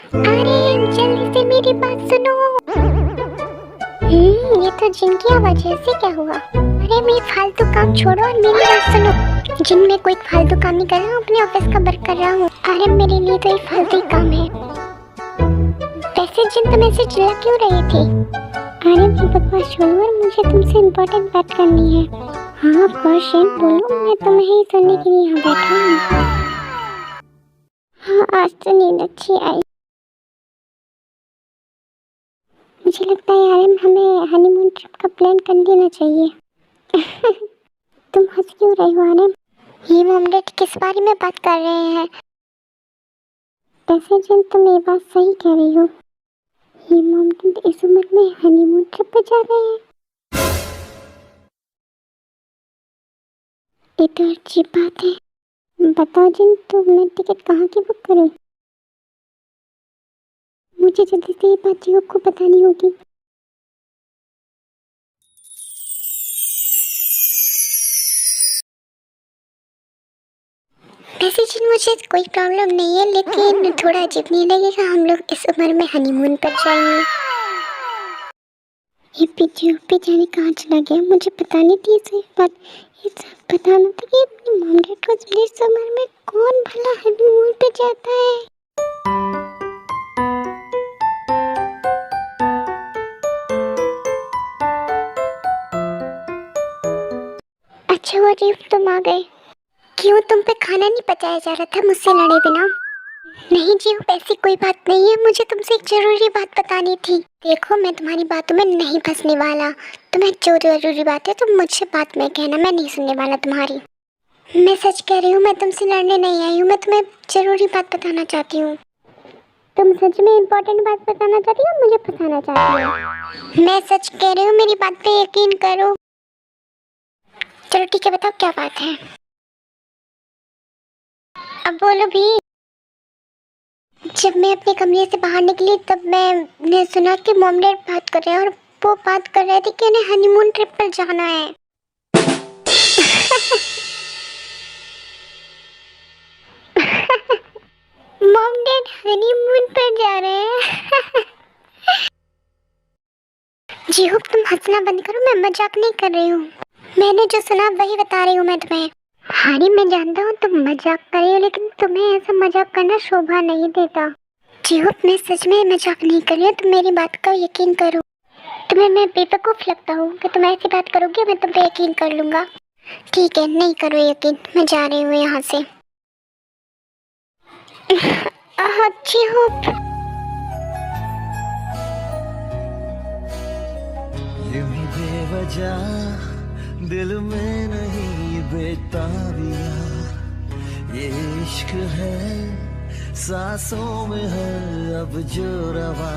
अरे जल्दी से मेरी बात सुनो। ये तो जिन की आवाज है, ऐसे क्या हुआ? अरे मेरी फालतू काम छोड़ो और मेरी बात सुनो। जिन में कोई फालतू काम नहीं कर रहा हूँ, अपने ऑफिस का वर्क कर रहा हूँ। अरे मेरे लिए तो ये फालतू ही काम है। वैसे जिन तुम ऐसे चिल्ला क्यों रही थी? अरे मेरी बकवास छोड़ो और मुझे तुमसे इम्पोर्टेंट बात करनी है। हाँ ऑफ कोर्स जिन, बोलो, मैं तुम्हें ही सुनने के लिए यहाँ बैठा हूँ। हाँ आज तो नींद अच्छी आई। मुझे लगता है यार हमें हनीमून ट्रिप का प्लान कर लेना चाहिए। तुम हंस क्यों रही हो आरम? ये मॉम डैड किस बारे में बात कर रहे हैं? वैसे जिन तुम ये बात सही कह रही हो। ये मॉम डैड इस उम्र में हनीमून ट्रिप पे जा रहे हैं। ये तो अच्छी बात है। बताओ जिन, तो मैं टिकट कहाँ की बुक करूँ? मुझे जल्दी से ये बात जीव को बतानी होगी। वैसे जिन मुझे कोई प्रॉब्लम नहीं है, लेकिन थोड़ा अजीब नहीं लगेगा हम लोग इस उम्र में हनीमून पर जाएंगे? ये पीछे जाने कहाँ चला गया? मुझे पता नहीं थी इसे बात। ये सब बताना था कि अपनी मॉम डैड को इस उम्र में कौन भला हनीमून पे जाता है। अच्छा वो जीव तुम आ गए। क्यों तुम पे खाना नहीं पचाया जा रहा था मुझसे लड़े बिना? नहीं जीव ऐसी कोई बात नहीं है, मुझे तुमसे एक जरूरी बात बतानी थी। देखो मैं तुम्हारी बातों में नहीं फंसने वाला। तुम्हें जो जरूरी बात है तुम मुझसे बात में कहना, मैं नहीं सुनने वाला तुम्हारी। मैं सच कह रही हूँ, मैं तुमसे लड़ने नहीं आई हूँ, मैं तुम्हें जरूरी बात बताना चाहती हूँ। तुम सच में इम्पोर्टेंट बात बताना चाहती हो, मुझे फंसाना चाहती हो? मैं सच कह रही हूँ, मेरी बात पे यकीन करो। चलो ठीक है, बताओ क्या बात है। अब बोलो भी। जब मैं अपने कमरे से बाहर निकली तब मैंने सुना कि मॉम डैड बात कर रहे हैं और वो बात कर रहे थे कि उन्हें हनीमून ट्रिप पर जाना है। मॉम डैड हनीमून पर जा रहे हैं। जी हो तुम हंसना बंद करो, मैं मजाक नहीं कर रही हूँ। मैंने जो सुना वही बता रही हूँ मैं तुम्हें। हारी मैं जानता हूँ तुम मजाक कर रही हो, लेकिन तुम्हें ऐसा मजाक करना शोभा नहीं देता। जी हो मैं सच में मजाक नहीं कर रही हूँ, तुम मेरी बात का यकीन करो। तुम्हें मैं बेवकूफ लगता हूँ कि तुम ऐसी बात करोगे, मैं तुम पे यकीन कर लूंगा। ठीक है नहीं करो यकीन, मैं जा रही हूँ यहाँ से। अच्छी हो। यूं ही बेवजह दिल में नहीं बेताबिया, ये इश्क है सांसों में है अब जो रवा।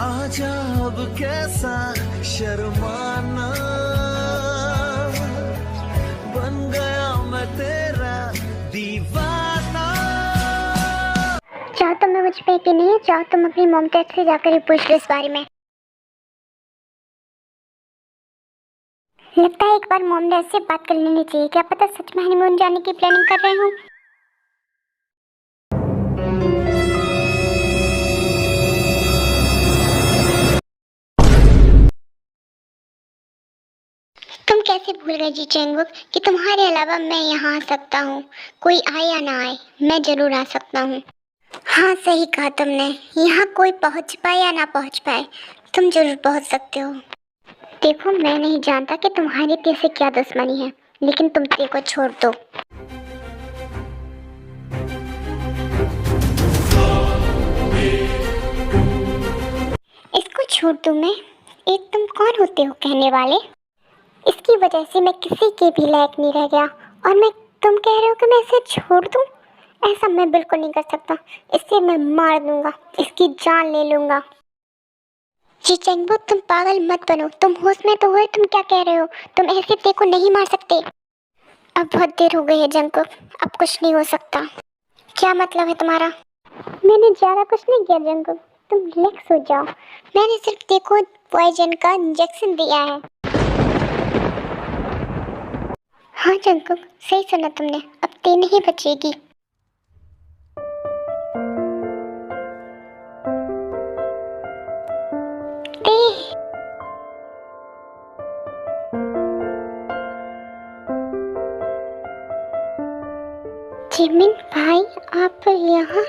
आजा अब कैसा शर्माना, बन गया मैं तेरा दीवाना। चाहो तो मैं मुझ पे यकीन नहीं है, चाहो तुम अपनी मॉम डैड से जाकर ही पूछ लो इस बारे में। लगता है एक बार मॉम डैड से बात कर लेनी चाहिए, क्या पता सच में हनीमून जाने की प्लानिंग कर रहे हो। तुम कैसे भूल गए जी चैंगबुक कि तुम्हारे अलावा मैं यहाँ आ सकता हूँ? कोई आए या ना आए मैं जरूर आ सकता हूँ। हाँ सही कहा तुमने, यहाँ कोई पहुँच पाए या ना पहुँच पाए तुम जरूर पहुँच सकते हो। देखो मैं नहीं जानता कि तुम्हारी तेरे से क्या दुश्मनी है, लेकिन तुम तेरे को छोड़ दो। इसको छोड़ दूं मैं? एक तुम कौन होते हो कहने वाले? इसकी वजह से मैं किसी के भी लायक नहीं रह गया, और मैं तुम कह रहे हो कि मैं इसे छोड़ दूं? ऐसा मैं बिल्कुल नहीं कर सकता, इसे मैं मार दूंगा, इसकी जान ले लूंगा। जी चंगबू तुम पागल मत बनो, तुम होश में तो हो, तुम क्या कह रहे हो? तुम ऐसे ते को नहीं मार सकते। अब बहुत देर हो गई है जंकुक, अब कुछ नहीं हो सकता। क्या मतलब है तुम्हारा? मैंने ज्यादा कुछ नहीं किया जंकुक, तुम रिलैक्स हो जाओ। मैंने सिर्फ ते को पॉइजन का इंजेक्शन दिया है। हाँ जंकुक सही सुना तुमने, अब ते नहीं बचेगी। हाँ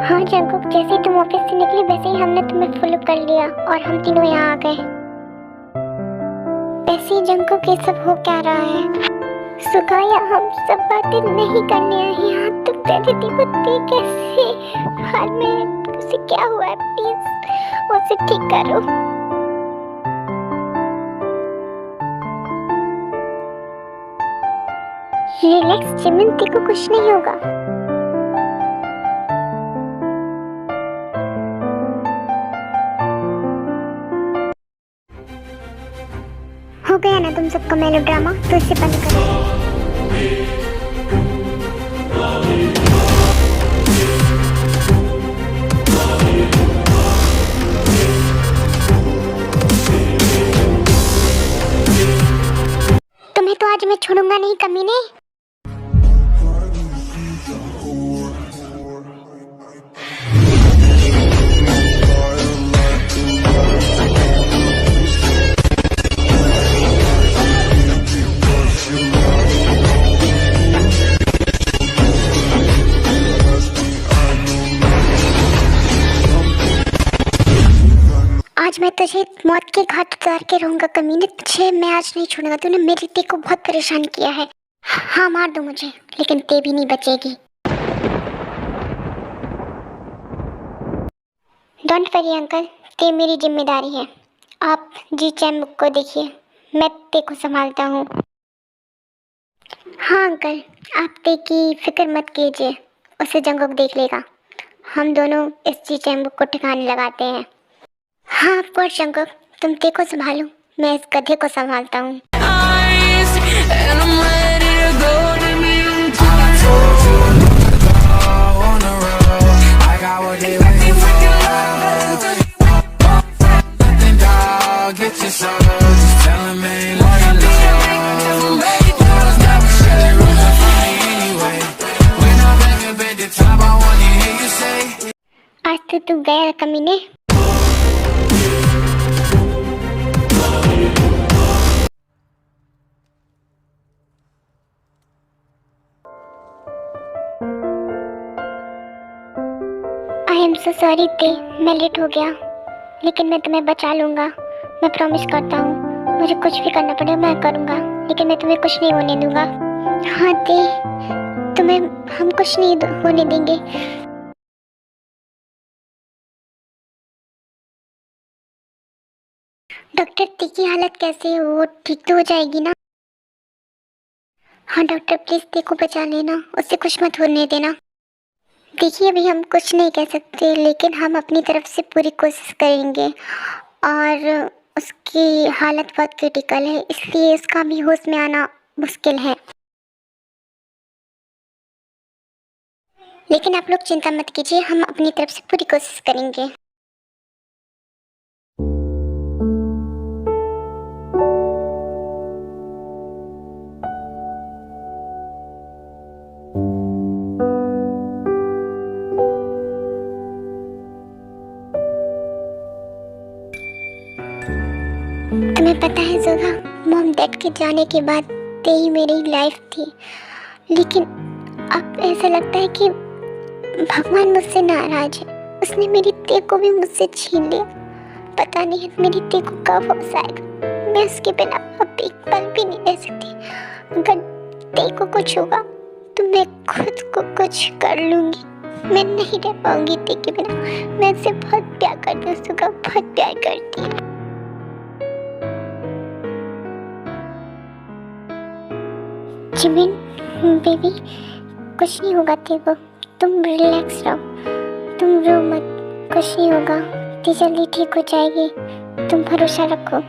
हाँ जंकुक, जैसे ही तुम ऑफिस से निकली वैसे ही हमने तुम्हें फॉलो कर लिया और हम तीनों यहाँ आ गए। वैसे ही जंकुक, ये सब हो क्या रहा है? सुकाया, हम सब बातें नहीं करने आए यहाँ। तुम पहले देखो ती कैसे हाल में है। उसे क्या हुआ है? प्लीज उसे ठीक करो। रिलैक्स जिमिन, ती को कुछ नहीं होगा। हो गया ना तुम सबका मेलोड्रामा, तो इसे बंद करो। तुम्हें तो आज मैं छोड़ूंगा नहीं कमीने। आज मैं तुझे मौत के घाट उतार के रहूंगा कमीने। तुझे मैं आज नहीं छोड़ूंगा। तूने मेरी ते को बहुत परेशान किया है। हाँ मार दो मुझे, लेकिन ते भी नहीं बचेगी। डोंट वरी अंकल, ते मेरी जिम्मेदारी है। आप जी चैम्बुक को देखिए, मैं ते को संभालता हूँ। हाँ अंकल, आप ते की फिक्र मत कीजिए, उसे जंगुक देख लेगा। हम दोनों इस जी चैम्बुक को ठिकाने लगाते हैं। हाँ ऑफ कोर्स जंगुक, तुम ते को संभालो, मैं इस गधे को संभालता हूँ। आज तो तू गया कमीने। आई एम सो सॉरी ते, मैं लेट हो गया, लेकिन मैं तुम्हें बचा लूँगा। मैं प्रॉमिस करता हूँ, मुझे कुछ भी करना पड़े मैं करूँगा, लेकिन मैं तुम्हें कुछ नहीं होने दूँगा। हाँ ते, तुम्हें हम कुछ नहीं होने देंगे। डॉक्टर ती की हालत कैसे है? वो ठीक तो हो जाएगी ना? हाँ डॉक्टर प्लीज़ ती को बचा लेना, उसे कुछ मत होने देना। देखिए अभी हम कुछ नहीं कह सकते, लेकिन हम अपनी तरफ से पूरी कोशिश करेंगे। और उसकी हालत बहुत क्रिटिकल है, इसलिए उसका भी होश में आना मुश्किल है। लेकिन आप लोग चिंता मत कीजिए, हम अपनी तरफ से पूरी कोशिश करेंगे। तुम्हें पता है जोगा, मॉम डैड के जाने के बाद ते ही मेरी लाइफ थी, लेकिन अब ऐसा लगता है कि भगवान मुझसे नाराज है। उसने मेरी ते को भी मुझसे छीन लिया। पता नहीं मेरी ते को कब होश आएगा। मैं उसके बिना अब एक पल भी नहीं रह सकती। अगर ते को कुछ होगा तो मैं खुद को कुछ कर लूँगी। मैं नहीं रह पाऊंगी ते के बिना। मैं उससे बहुत प्यार करती हूँ जोगा, बहुत प्यार करती हूँ। जिमिन बेबी, कुछ नहीं होगा तेको, तुम रिलैक्स रहो, तुम रो मत, कुछ नहीं होगा, ती जल्दी ठीक हो जाएगी, तुम भरोसा रखो।